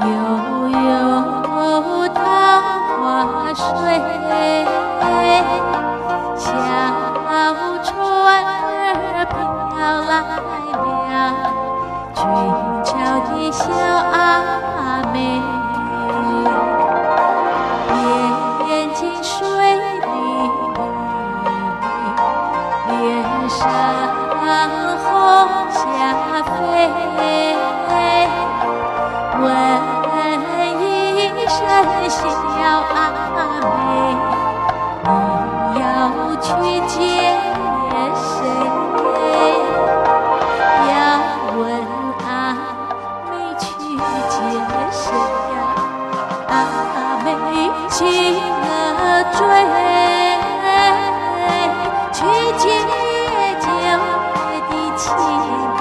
悠悠桃花水，小船儿飘来了，俊俏的小阿妹，眼睛水灵灵，脸上红霞飞，问一声小阿妹，你要去见谁？要问阿妹去见谁呀？阿妹情儿追，去见久别的情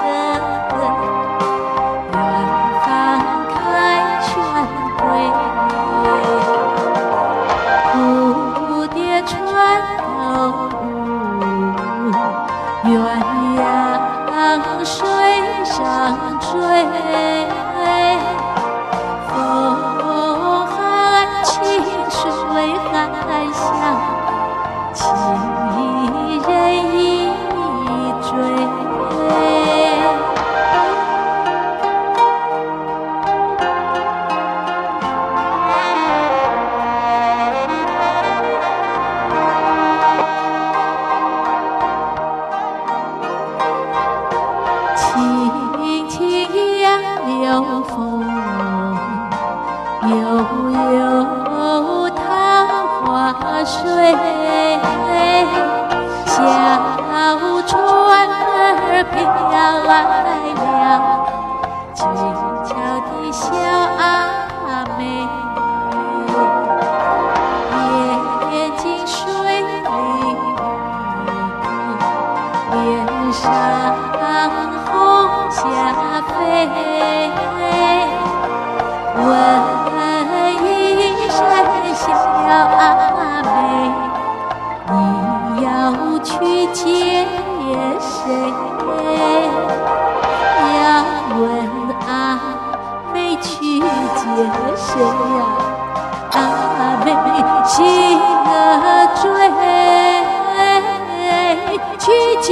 人，远方开全归，蝴蝶穿透雾，鸳鸯水上追，风含清水含香，情意人意追。轻轻杨柳风，悠悠桃花水，小船儿飘来了，俊俏的小阿妹，眼睛水灵灵，脸上红霞飞，问一声小阿妹，你要去见谁？要问阿妹去见谁呀？阿妹情儿追，去见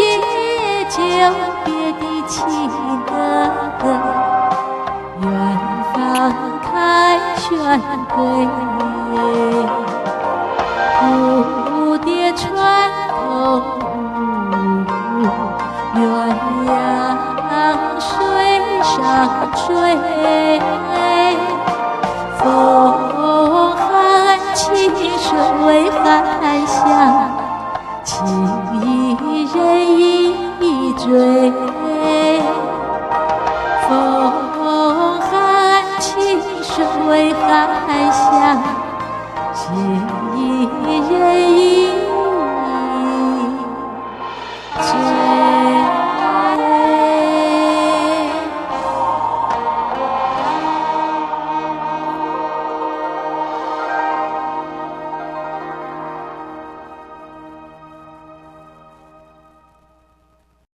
久别的情人，远方开全归，蝴蝶穿透雾，鸳鸯水上追，风含清水含香，情意人意追。风含清水含香，情